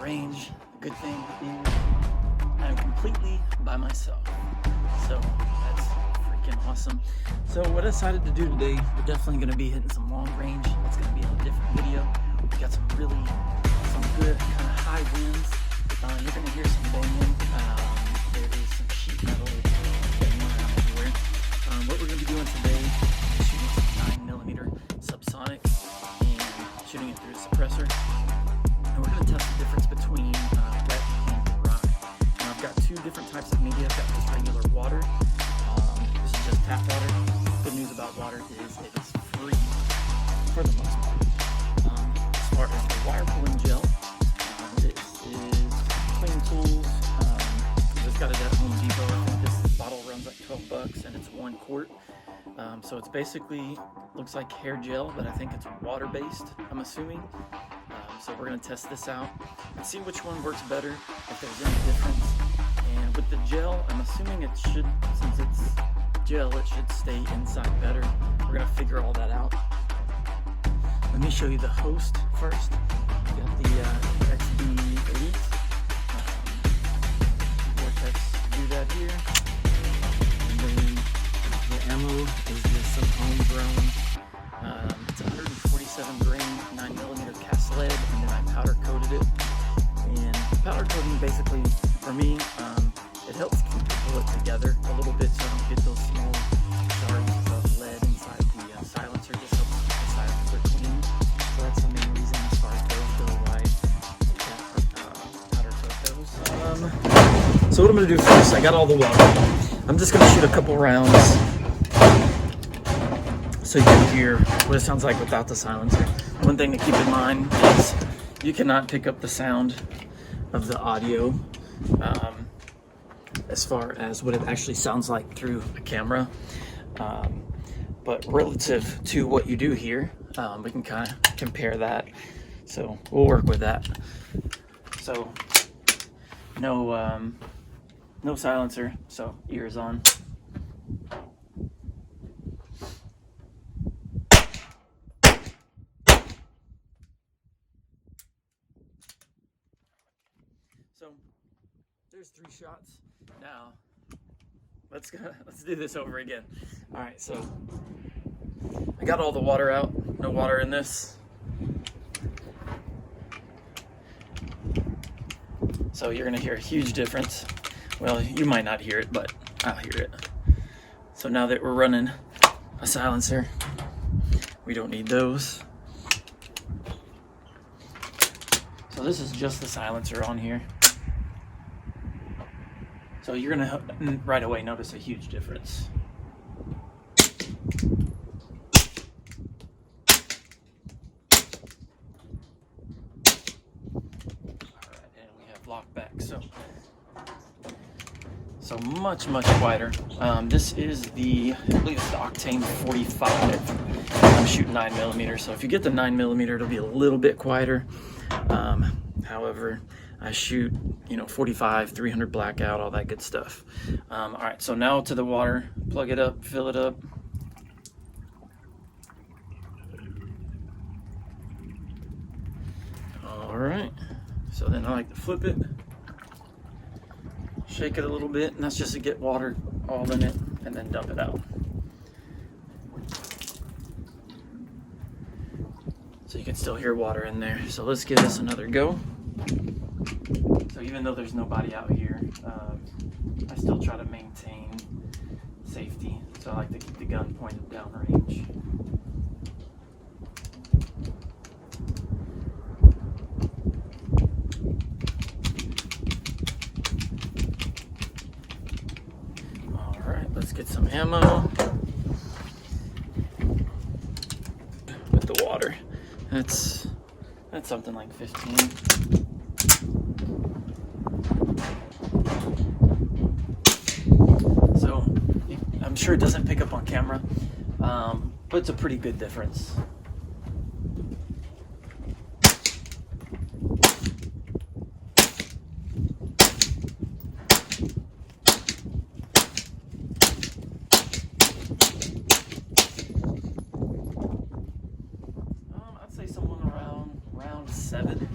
range. Good thing is I'm completely by myself. So that's freaking awesome. So what I decided to do today, we're definitely going to be hitting some long range. It's going to be a different video. We got some good kind of high winds. You're going to hear some banging. There is some sheet metal going around everywhere. What we're going to be doing today is shooting some 9mm subsonic and shooting it through a suppressor. And we're going to test the difference between wet and dry. Now I've got two different types of media. I've got this regular water. This is just tap water. Good news about water is it is free for the most part. As far as the wire pulling gel, this is Clean Tools. I just got it at Home Depot. I think this bottle runs like $12 and it's 1 quart. So it's basically looks like hair gel, but I think it's water based, I'm assuming. So we're going to test this out and see which one works better, if there's any difference. And with the gel, I'm assuming it should, since it's gel, it should stay inside better. We're going to figure all that out. Let me show you the host first. We got the XD Elite. Vortex do that here. And then the ammo is just some homegrown. It's 147 grain 9mm cast lead, and then I powder coated it. And powder coating basically, for me, it helps keep the bullet together a little bit so I don't get those small shards of lead inside the silencer. Just helps keep the silencer clean. So that's the main reason as far as those go, why powder coat those. So what I'm going to do first, I got all the water. I'm just going to shoot a couple rounds so you can hear what it sounds like without the silencer. One thing to keep in mind is you cannot pick up the sound of the audio as far as what it actually sounds like through a camera. But relative to what you do here, we can kind of compare that. So we'll work with that. So no silencer, so ears on. So there's 3 shots. Now let's do this over again. All right, so I got all the water out. No water in this. So you're gonna hear a huge difference. Well, you might not hear it, but I'll hear it. So now that we're running a silencer, we don't need those. So this is just the silencer on here. So you're gonna right away notice a huge difference. Alright, and we have lock back, so much quieter. This is the, I believe it's the Octane 45. I'm shooting 9mm, so if you get the 9mm, it'll be a little bit quieter. However, I shoot, 45, 300 blackout, all that good stuff. All right, so now to the water. Plug it up, fill it up. All right, so then I like to flip it, shake it a little bit, and that's just to get water all in it, and then dump it out. So you can still hear water in there. So let's give this another go. So even though there's nobody out here, I still try to maintain safety. So I like to keep the gun pointed downrange. All right, let's get some ammo with the water. That's something like 15. So I'm sure it doesn't pick up on camera, but it's a pretty good difference. I'd say someone around round 7.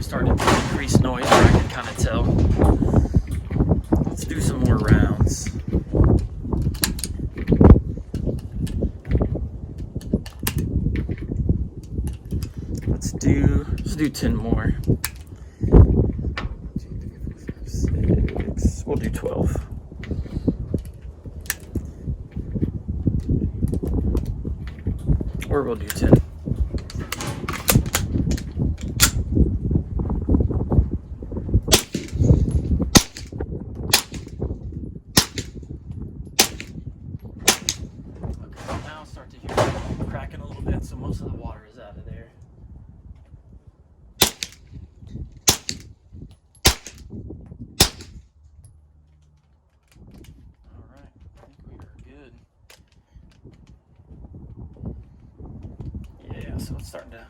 started to increase noise, where I can kind of tell. Let's do some more rounds. Let's do 10 more. 2, 3, 4, 5, 6. We'll do 12. Or we'll do 10. Cracking a little bit, so most of the water is out of there. Alright, I think we are good. Yeah, so it's starting to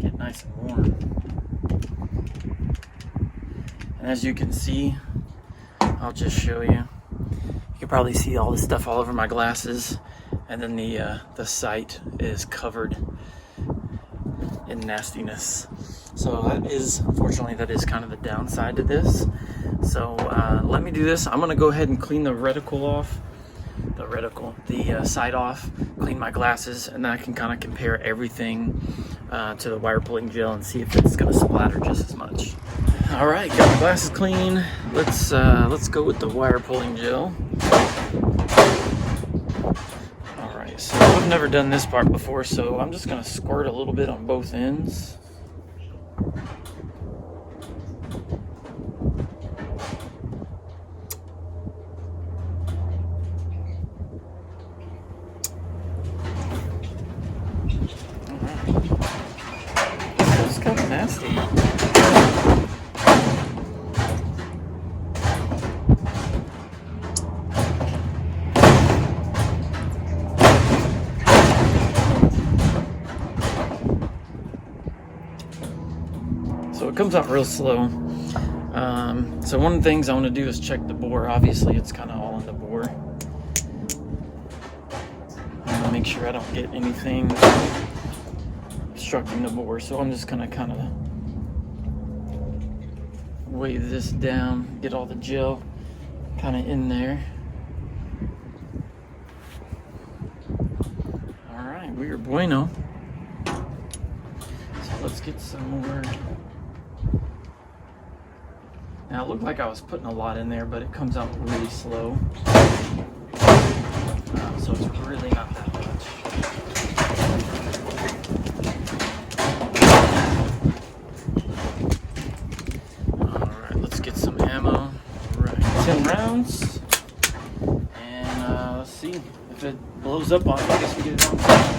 get nice and warm. And as you can see, I'll just show you. You can probably see all this stuff all over my glasses. And then the sight is covered in nastiness. So unfortunately, that is kind of the downside to this. So let me do this. I'm gonna go ahead and clean the reticle off, the sight off, clean my glasses, and then I can kind of compare everything to the wire pulling gel and see if it's gonna splatter just as much. All right, got my glasses clean. Let's go with the wire pulling gel. So I've never done this part before, so I'm just going to squirt a little bit on both ends. Alright. That's kind of nasty. So it comes out real slow. So one of the things I want to do is check the bore. Obviously, it's kind of all in the bore. I want to make sure I don't get anything obstructing the bore. So I'm just going to kind of wave this down, get all the gel kind of in there. All right, we are bueno. So let's get some more. Now it looked like I was putting a lot in there, but it comes out really slow. So it's really not that much. Alright, let's get some ammo. Alright, 10 rounds. And let's see if it blows up on me. I guess we get it on time.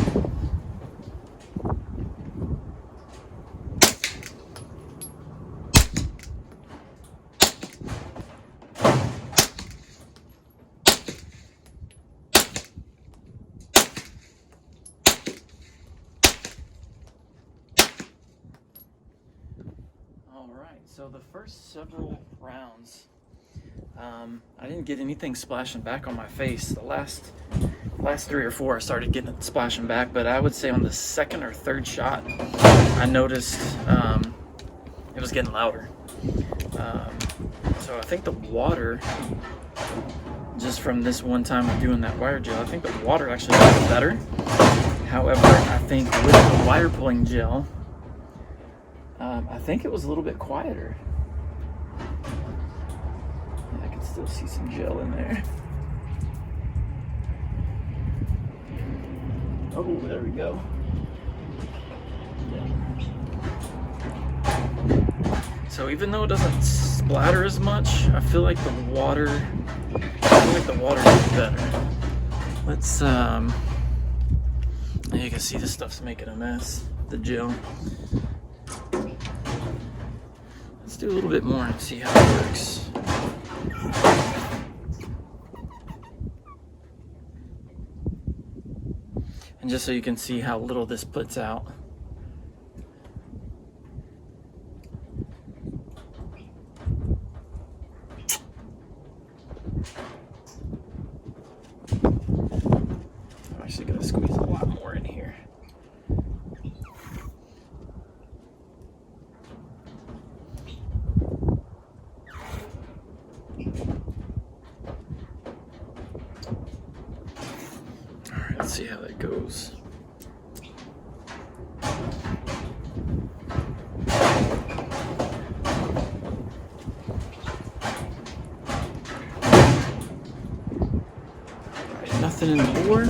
So the first several rounds, I didn't get anything splashing back on my face. The last 3 or 4, I started getting it splashing back, but I would say on the second or third shot, I noticed it was getting louder. So I think the water, just from this one time of doing that wire gel, I think the water actually got better. However, I think with the wire pulling gel, I think it was a little bit quieter. Yeah, I can still see some gel in there. Oh, there we go. Yeah. So even though it doesn't splatter as much, I feel like the water is better. Let's you can see this stuff's making a mess, the gel. Let's do a little bit more and see how it works. And just so you can see how little this puts out. I'm actually going to squeeze a lot more in here. Alright, let's see how that goes. Alright, nothing in the bore.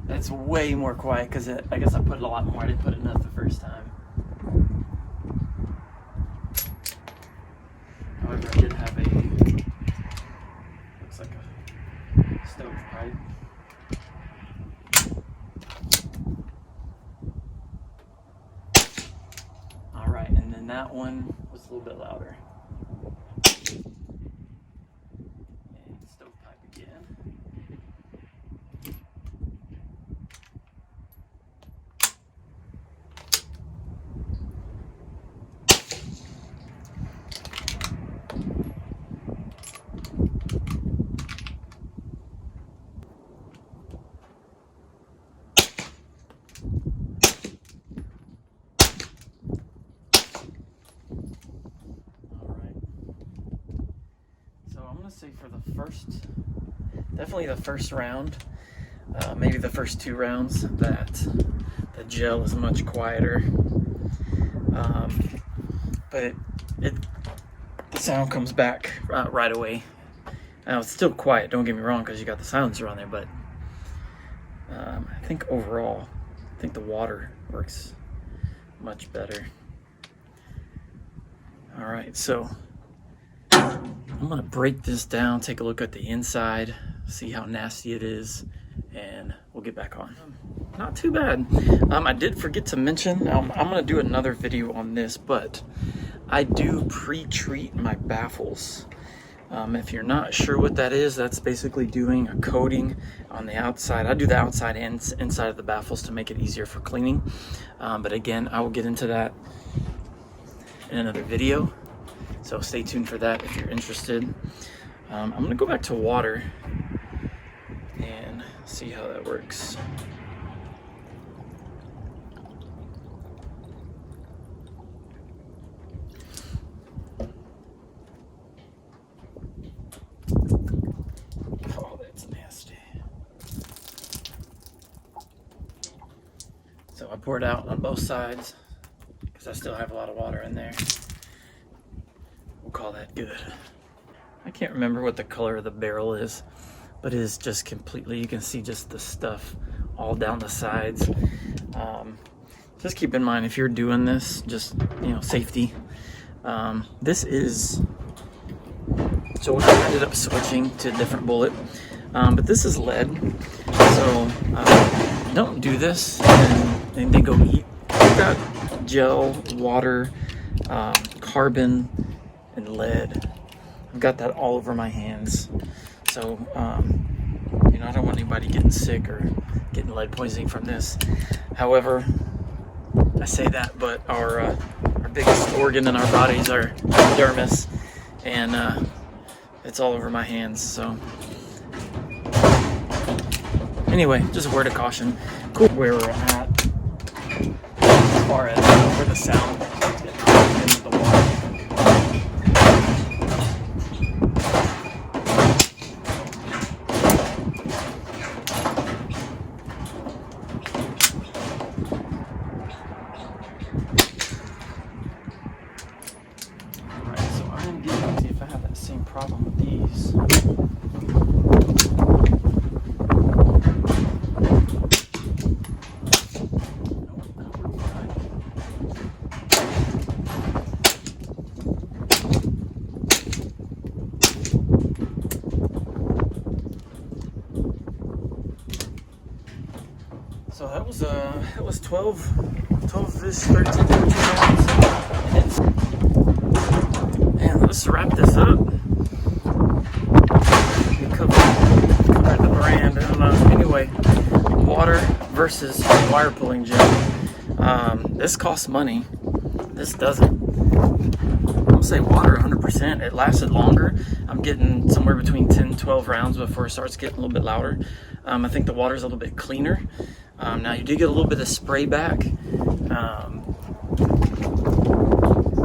It's way more quiet because I guess I put a lot more. I didn't put enough the first time. However, I did have looks like a stovepipe. All right, and then that one was a little bit louder. And stovepipe again. Say for the definitely the first round, maybe the first 2 rounds, that the gel is much quieter, but the sound comes back right away. Now it's still quiet, don't get me wrong, because you got the silencer on there, but I think overall, I think the water works much better. All right, so I'm gonna break this down, take a look at the inside, see how nasty it is, and we'll get back on. Not too bad. I did forget to mention, I'm gonna do another video on this, but I do pre-treat my baffles. If you're not sure what that is, that's basically doing a coating on the outside. I do the outside and inside of the baffles to make it easier for cleaning. But again, I will get into that in another video. So stay tuned for that if you're interested. I'm gonna go back to water and see how that works. Oh, that's nasty. So I poured out on both sides because I still have a lot of water in there. We'll call that good. I can't remember what the color of the barrel is, but it is just completely, you can see just the stuff all down the sides. Just keep in mind, if you're doing this, just, safety. This is, so I ended up switching to a different bullet, but this is lead, so don't do this and then go eat. You've got gel, water, carbon, and lead. I've got that all over my hands, so I don't want anybody getting sick or getting lead poisoning from this. However, I say that, but our biggest organ in our bodies are dermis, and it's all over my hands. So anyway, just a word of caution. Cool where we're at as far as where the sound is getting into the water. Problem with these. So that was 12-ish, 13 rounds. Man, let's wrap this up. Cover the brand, I don't know. Anyway, water versus wire pulling gel. This costs money. This doesn't. I'll say water 100%. It lasted longer. I'm getting somewhere between 10 12 rounds before it starts getting a little bit louder. I think the water's a little bit cleaner. Now you do get a little bit of spray back.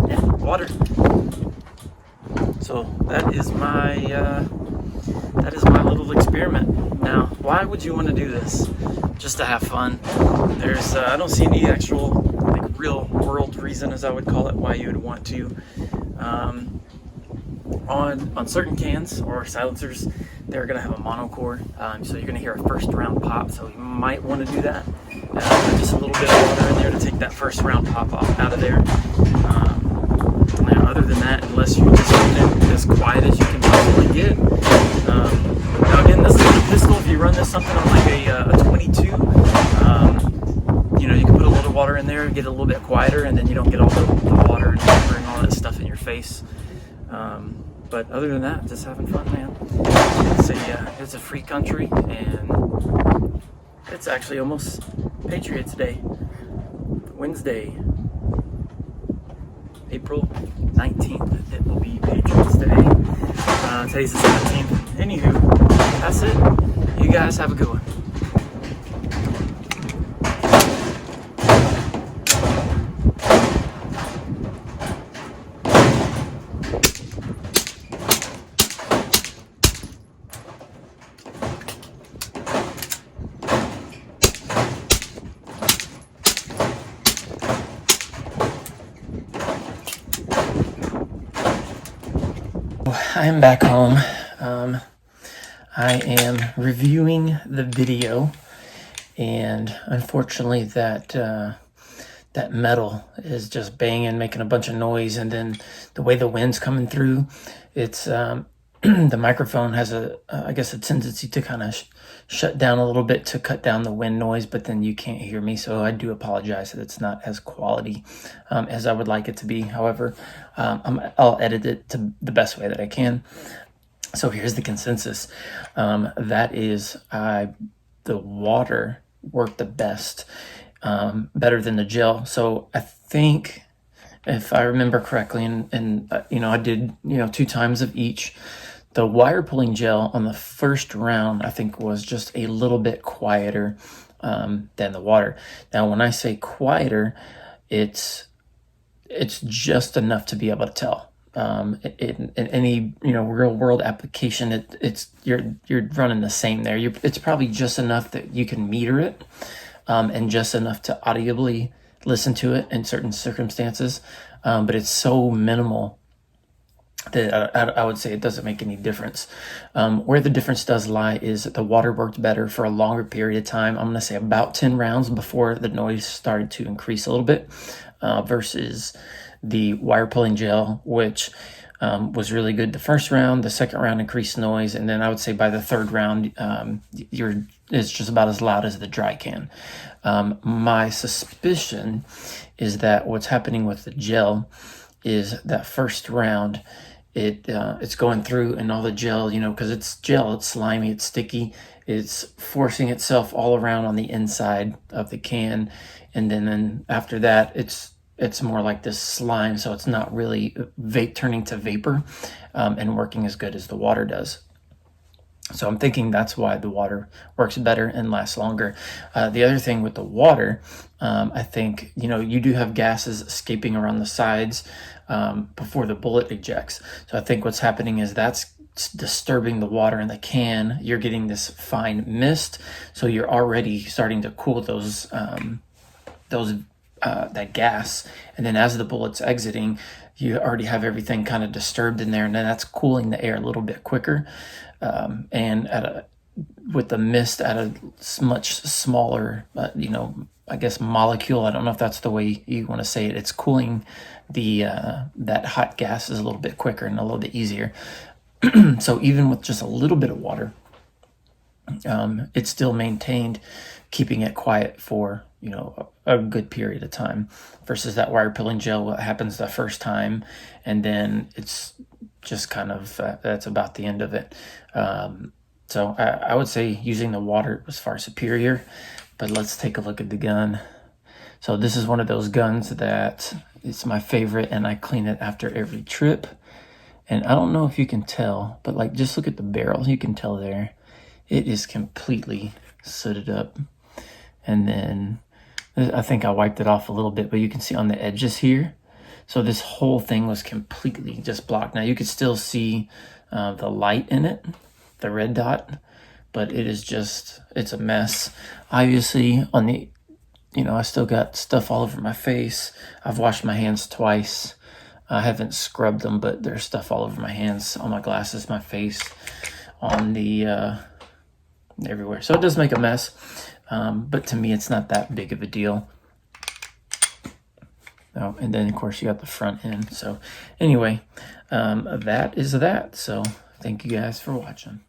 Yeah, water. So that is my little experiment. Now, why would you want to do this? Just to have fun. There's I don't see any actual like real world reason, as I would call it, why you would want to. On certain cans or silencers, they're going to have a monocore, so you're going to hear a first round pop, so you might want to do that. Just a little bit of water in there to take that first round pop off out of there. Now, other than that, unless you just run it as quiet as you can possibly get. Now again, this pistol, if you run this something on like a 22, you can put a little water in there, get it a little bit quieter, and then you don't get all the water and vapor and all that stuff in your face. But other than that, just having fun, man. It's a free country, and it's actually almost Patriots Day. Wednesday, April 19th, it will be Patriots Day. Today's the 17th. Anywho, that's it. You guys have a good one. I'm back home. I am reviewing the video, and unfortunately that metal is just banging, making a bunch of noise, and then the way the wind's coming through, it's the microphone has a tendency to kind of shut down a little bit to cut down the wind noise, but then you can't hear me, so I do apologize that it's not as quality as I would like it to be. However, I'll edit it to the best way that I can. So here's the consensus. That is, the water worked the best, better than the gel. So I think, if I remember correctly, and I did 2 times of each. The wire pulling gel on the first round, I think, was just a little bit quieter than the water. Now, when I say quieter, it's just enough to be able to tell. In any real world application, you're running the same there. It's probably just enough that you can meter it, and just enough to audibly listen to it in certain circumstances. But it's so minimal that I would say it doesn't make any difference. Where the difference does lie is that the water worked better for a longer period of time. I'm going to say about 10 rounds before the noise started to increase a little bit, versus the wire pulling gel, which was really good the first round. The second round increased noise, and then I would say by the third round, it's just about as loud as the dry can. My suspicion is that what's happening with the gel is that first round, it's going through, and all the gel, because it's gel, it's slimy, it's sticky, it's forcing itself all around on the inside of the can, and then after that, it's more like this slime, so it's not really turning to vapor, and working as good as the water does. So I'm thinking that's why the water works better and lasts longer. The other thing with the water, I think, you do have gases escaping around the sides before the bullet ejects. So I think what's happening is that's disturbing the water in the can. You're getting this fine mist, so you're already starting to cool that gas. And then as the bullet's exiting, you already have everything kind of disturbed in there, and then that's cooling the air a little bit quicker. And with the mist at a much smaller, I guess molecule. I don't know if that's the way you want to say it. It's cooling that hot gas is a little bit quicker and a little bit easier. So even with just a little bit of water, it's still maintained, keeping it quiet for a good period of time, versus that wire pulling gel, what happens the first time, and then it's just kind of that's about the end of it. So I would say using the water was far superior. But let's take a look at the gun. So this is one of those guns that it's my favorite, and I clean it after every trip. And I don't know if you can tell, but like just look at the barrel. You can tell there. It is completely sooted up. And then I think I wiped it off a little bit, but you can see on the edges here. So this whole thing was completely just blocked. Now you could still see the light in it, the red dot, but it is just, it's a mess. Obviously on the, I still got stuff all over my face. I've washed my hands twice. I haven't scrubbed them, but there's stuff all over my hands, on my glasses, my face, on the, everywhere. So it does make a mess, but to me, it's not that big of a deal. Oh, and then of course you got the front end. So anyway, that is that. So thank you guys for watching.